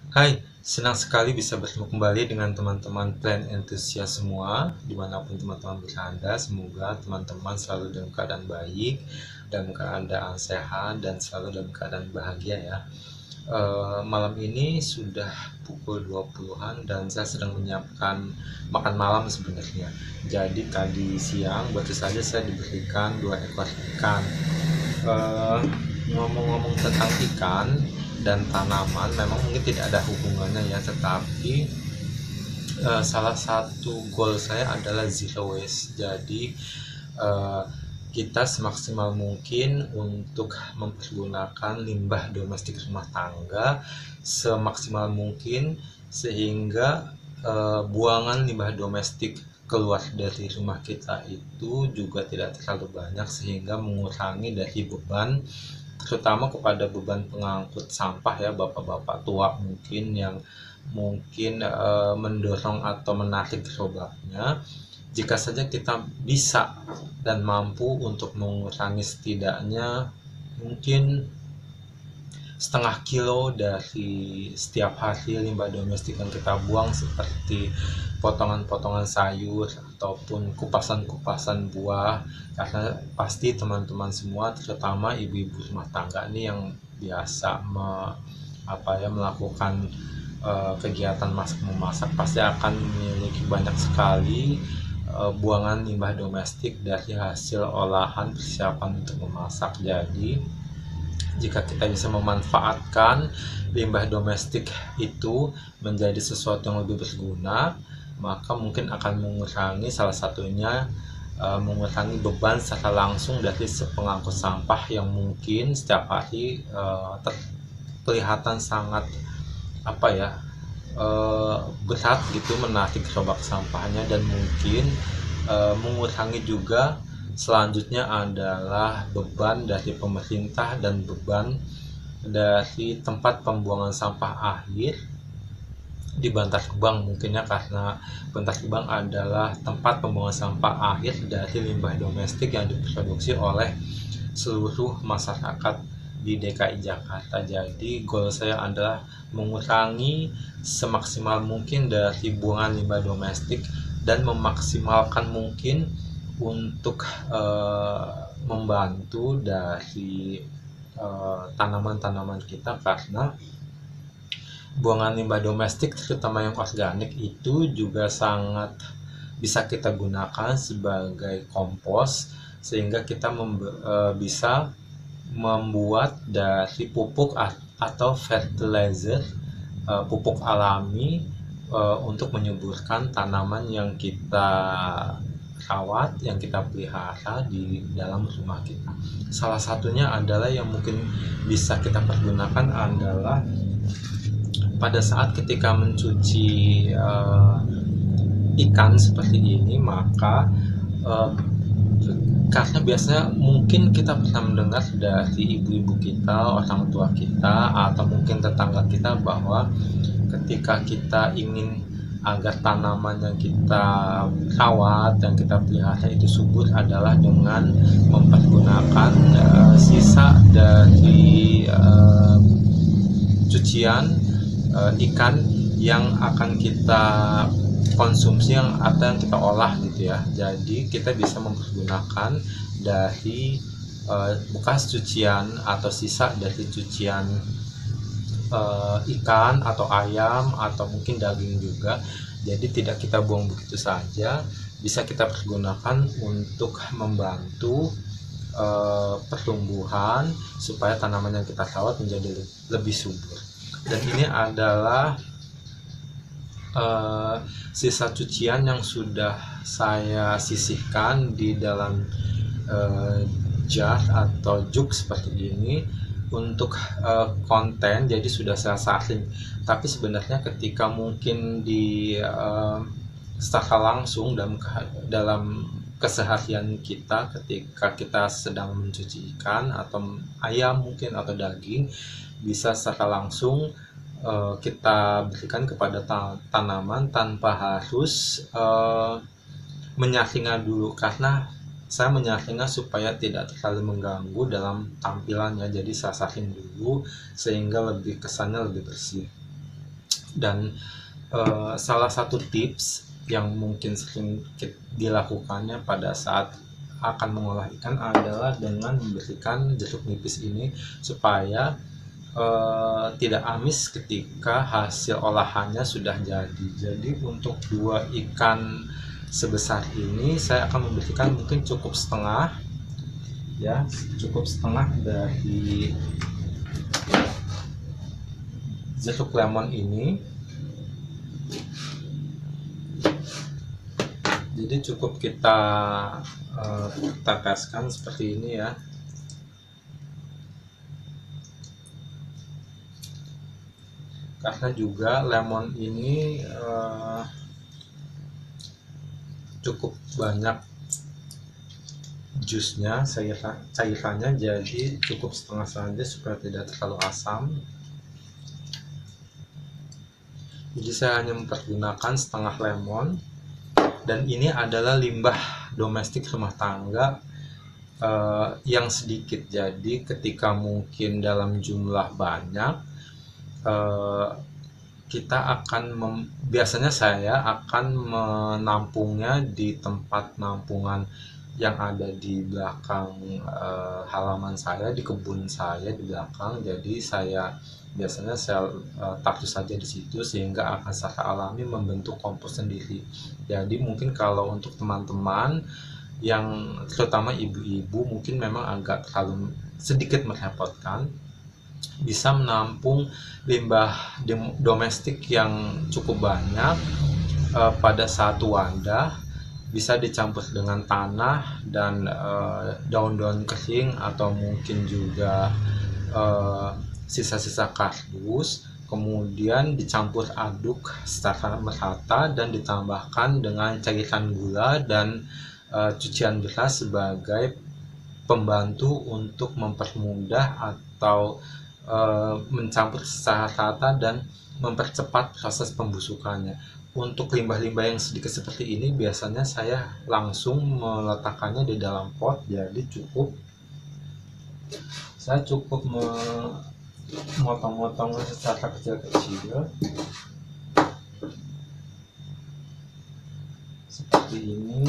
Hai, senang sekali bisa bertemu kembali dengan teman-teman Plan Enthusiast semua, dimanapun teman-teman berada. Semoga teman-teman selalu dalam keadaan baik, dalam keadaan sehat, dan selalu dalam keadaan bahagia ya. Malam ini sudah pukul 20-an dan saya sedang menyiapkan makan malam sebenarnya. Jadi tadi siang baru saja saya diberikan 2 ekor ikan. Eh, Ngomong-ngomong tentang ikan dan tanaman, memang mungkin tidak ada hubungannya ya, tetapi salah satu goal saya adalah zero waste. Jadi eh, kita semaksimal mungkin untuk mempergunakan limbah domestik rumah tangga semaksimal mungkin, sehingga buangan limbah domestik keluar dari rumah kita itu juga tidak terlalu banyak, sehingga mengurangi dari beban, terutama kepada beban pengangkut sampah ya, bapak-bapak tua mungkin yang mungkin mendorong atau menarik gerobaknya. Jika saja kita bisa dan mampu untuk mengurangi setidaknya mungkin setengah kilo dari setiap hari limbah domestik yang kita buang, seperti potongan-potongan sayur ataupun kupasan-kupasan buah, karena pasti teman-teman semua, terutama ibu-ibu rumah tangga ini yang biasa melakukan kegiatan masak memasak, pasti akan memiliki banyak sekali buangan limbah domestik dari hasil olahan persiapan untuk memasak. Jadi jika kita bisa memanfaatkan limbah domestik itu menjadi sesuatu yang lebih berguna, maka mungkin akan mengurangi, salah satunya mengurangi beban secara langsung dari pengangkut sampah yang mungkin setiap hari kelihatan sangat apa ya, berat gitu menarik gerobak sampahnya. Dan mungkin mengurangi juga selanjutnya adalah beban dari pemerintah dan beban dari tempat pembuangan sampah akhir di Bantar Gebang mungkin ya, karena Bantar Gebang adalah tempat pembuangan sampah akhir dari limbah domestik yang diproduksi oleh seluruh masyarakat di DKI Jakarta. Jadi goal saya adalah mengurangi semaksimal mungkin dari buangan limbah domestik dan memaksimalkan mungkin untuk membantu dari tanaman-tanaman kita, karena buangan limbah domestik terutama yang organik itu juga sangat bisa kita gunakan sebagai kompos, sehingga kita bisa membuat dari pupuk atau fertilizer, pupuk alami, untuk menyuburkan tanaman yang kita rawat, yang kita pelihara di dalam rumah kita. Salah satunya adalah yang mungkin bisa kita pergunakan adalah pada saat ketika mencuci ikan seperti ini, maka karena biasanya mungkin kita pernah mendengar dari ibu-ibu kita, orang tua kita, atau mungkin tetangga kita, bahwa ketika kita ingin agar tanaman yang kita rawat, yang kita pelihara itu subur, adalah dengan mempergunakan sisa dari cucian ikan yang akan kita konsumsi, atau yang kita olah gitu ya. Jadi kita bisa mempergunakan dari bekas cucian atau sisa dari cucian ikan atau ayam atau mungkin daging juga. Jadi tidak kita buang begitu saja, bisa kita pergunakan untuk membantu pertumbuhan, supaya tanaman yang kita rawat menjadi lebih subur. Dan ini adalah sisa cucian yang sudah saya sisihkan di dalam jar atau jug seperti ini untuk konten, jadi sudah saya saring. Tapi sebenarnya ketika mungkin di secara langsung dalam keseharian kita, ketika kita sedang mencuci ikan atau ayam mungkin atau daging, bisa secara langsung kita berikan kepada tanaman tanpa harus menyaringnya dulu, karena saya menyaringnya supaya tidak terlalu mengganggu dalam tampilannya. Jadi saya saring dulu sehingga lebih kesannya lebih bersih. Dan salah satu tips yang mungkin sering dilakukannya pada saat akan mengolah ikan adalah dengan memberikan jeruk nipis ini supaya tidak amis ketika hasil olahannya sudah jadi. Jadi untuk 2 ikan sebesar ini saya akan memberikan mungkin cukup setengah ya, cukup setengah dari jeruk lemon ini. Jadi cukup kita teteskan seperti ini ya. Karena juga lemon ini cukup banyak jusnya, cairannya, jadi cukup setengah saja supaya tidak terlalu asam. Jadi saya hanya mempergunakan setengah lemon, dan ini adalah limbah domestik rumah tangga yang sedikit. Jadi ketika mungkin dalam jumlah banyak, kita akan biasanya saya akan menampungnya di tempat penampungan yang ada di belakang halaman saya, di kebun saya di belakang. Jadi biasanya saya taruh saja di situ sehingga akan secara alami membentuk kompos sendiri. Jadi mungkin kalau untuk teman-teman yang terutama ibu-ibu mungkin memang agak terlalu sedikit merepotkan, bisa menampung limbah domestik yang cukup banyak pada satu wadah. Bisa dicampur dengan tanah dan daun-daun kering, atau mungkin juga sisa-sisa kardus, kemudian dicampur aduk secara merata dan ditambahkan dengan cairan gula dan cucian beras sebagai pembantu untuk mempermudah atau mencampur secara rata dan mempercepat proses pembusukannya. Untuk limbah-limbah yang sedikit seperti ini biasanya saya langsung meletakkannya di dalam pot. Jadi saya cukup memotong-motongnya secara kecil-kecil seperti ini.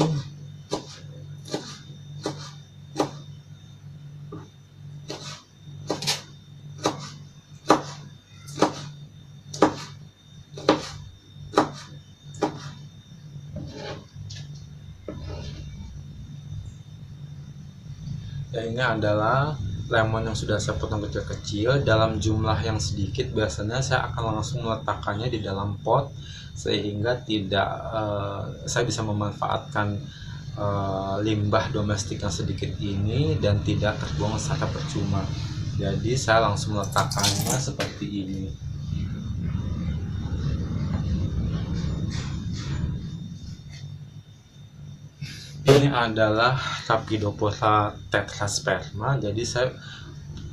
Ya, ini adalah lemon yang sudah saya potong kecil-kecil dalam jumlah yang sedikit. Biasanya saya akan langsung meletakkannya di dalam pot sehingga saya bisa memanfaatkan limbah domestik yang sedikit ini dan tidak terbuang secara percuma. Jadi saya langsung meletakkannya seperti ini. Ini adalah Rhapidopora tetrasperma. Jadi saya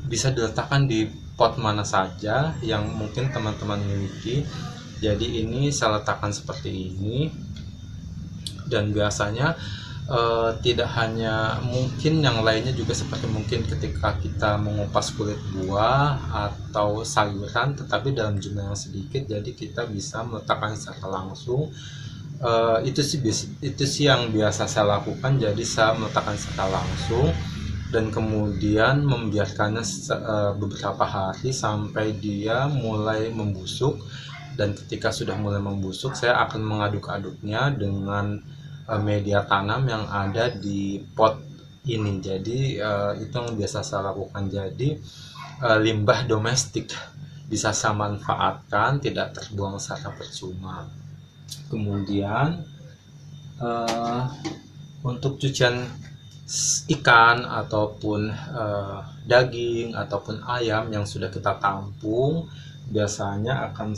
bisa diletakkan di pot mana saja yang mungkin teman-teman miliki. Jadi ini saya letakkan seperti ini. Dan biasanya tidak hanya mungkin yang lainnya juga, seperti mungkin ketika kita mengupas kulit buah atau sayuran, tetapi dalam jumlah yang sedikit. Jadi kita bisa meletakkan secara langsung. Itu sih yang biasa saya lakukan. Jadi saya meletakkan secara langsung dan kemudian membiarkannya beberapa hari sampai dia mulai membusuk. Dan ketika sudah mulai membusuk, saya akan mengaduk-aduknya dengan media tanam yang ada di pot ini. Jadi itu yang biasa saya lakukan. Jadi limbah domestik bisa saya manfaatkan, tidak terbuang secara percuma. Kemudian untuk cucian ikan ataupun daging ataupun ayam yang sudah kita tampung, biasanya akan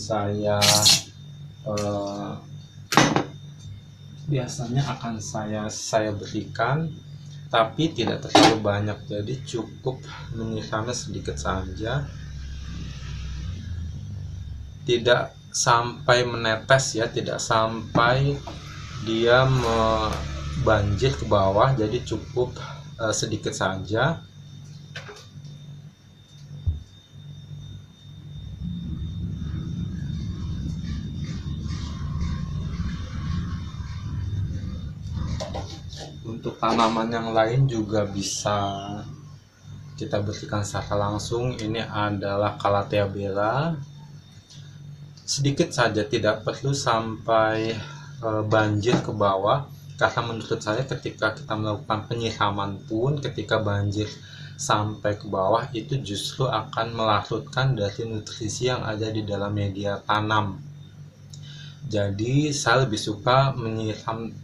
saya berikan, tapi tidak terlalu banyak. Jadi cukup menyiramnya sedikit saja, tidak sampai menetes ya, tidak sampai dia banjir ke bawah. Jadi cukup sedikit saja. Untuk tanaman yang lain juga bisa kita bersihkan secara langsung. Ini adalah Calathea bella. Sedikit saja, tidak perlu sampai banjir ke bawah, karena menurut saya ketika kita melakukan penyiraman pun, ketika banjir sampai ke bawah itu justru akan melarutkan dari nutrisi yang ada di dalam media tanam. Jadi saya lebih suka menyiram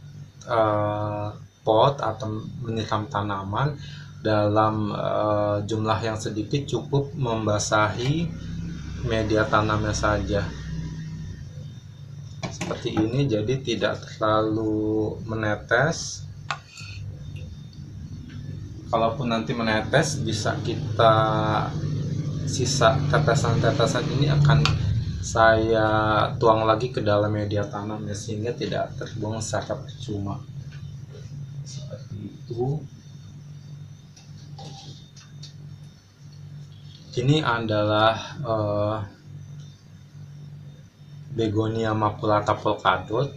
pot atau menyiram tanaman dalam jumlah yang sedikit, cukup membasahi media tanamnya saja seperti ini, jadi tidak terlalu menetes. Kalaupun nanti menetes, bisa kita sisa tetesan-tetesan ini akan saya tuang lagi ke dalam media tanamnya sehingga tidak terbuang secara percuma. Seperti itu. Ini adalah Begonia maculata polkadot,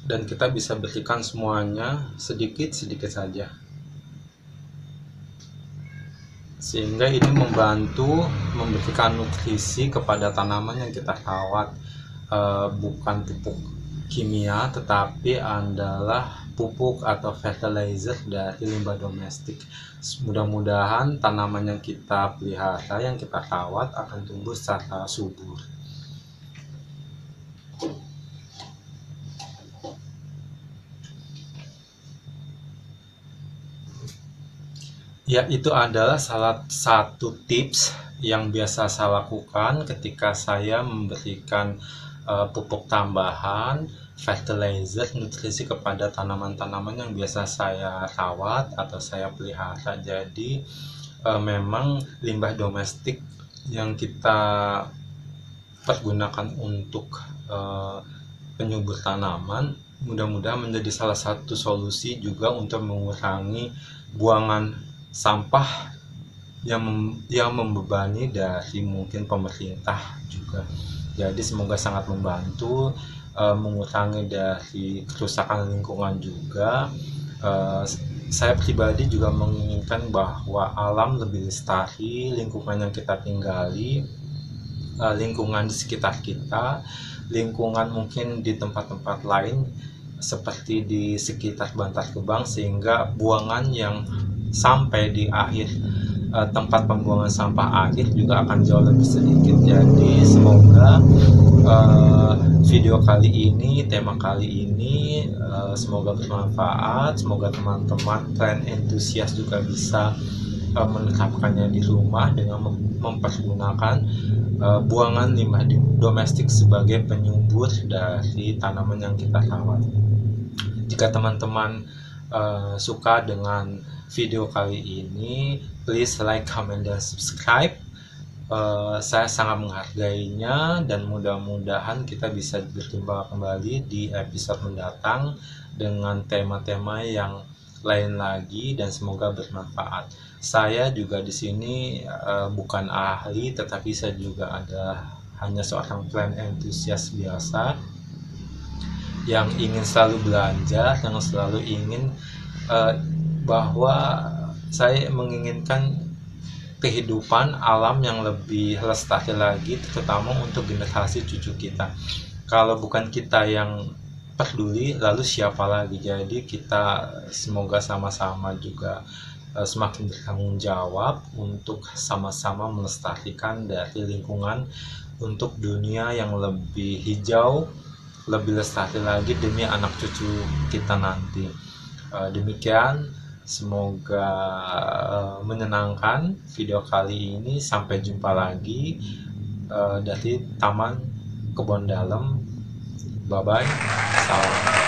dan kita bisa bersihkan semuanya sedikit-sedikit saja, sehingga ini membantu memberikan nutrisi kepada tanaman yang kita rawat. Bukan pupuk kimia, tetapi adalah pupuk atau fertilizer dari limbah domestik. Mudah-mudahan tanaman yang kita pelihara, yang kita rawat akan tumbuh secara subur. Ya, itu adalah salah satu tips yang biasa saya lakukan ketika saya memberikan pupuk tambahan, fertilizer, nutrisi kepada tanaman-tanaman yang biasa saya rawat atau saya pelihara. Jadi memang limbah domestik yang kita pergunakan untuk penyubur tanaman mudah-mudahan menjadi salah satu solusi juga untuk mengurangi buangan sampah yang membebani dari mungkin pemerintah juga. Jadi semoga sangat membantu mengurangi dari kerusakan lingkungan juga. Saya pribadi juga menginginkan bahwa alam lebih lestari, lingkungan yang kita tinggali, lingkungan di sekitar kita, lingkungan mungkin di tempat-tempat lain seperti di sekitar Bantar Gebang, sehingga buangan yang sampai di akhir tempat pembuangan sampah akhir juga akan jauh lebih sedikit. Jadi semoga video kali ini, tema kali ini semoga bermanfaat. Semoga teman-teman plant enthusiast juga bisa menerapkannya di rumah dengan mempergunakan buangan limbah domestik sebagai penyubur dari tanaman yang kita rawat. Jika teman-teman suka dengan video kali ini, please like, comment, dan subscribe. Saya sangat menghargainya, dan mudah-mudahan kita bisa berjumpa kembali di episode mendatang dengan tema-tema yang lain lagi, dan semoga bermanfaat. Saya juga di sini bukan ahli, tetapi saya juga hanya seorang plant enthusiast biasa yang ingin selalu belajar, yang selalu ingin bahwa saya menginginkan kehidupan alam yang lebih lestari lagi, terutama untuk generasi cucu kita. Kalau bukan kita yang peduli, lalu siapa lagi? Jadi kita semoga sama-sama juga semakin bertanggung jawab untuk sama-sama melestarikan dari lingkungan untuk dunia yang lebih hijau, lebih lestari lagi demi anak cucu kita nanti. Demikian, semoga menyenangkan video kali ini. Sampai jumpa lagi dari Taman Kebon Dalem. Bye bye, salam.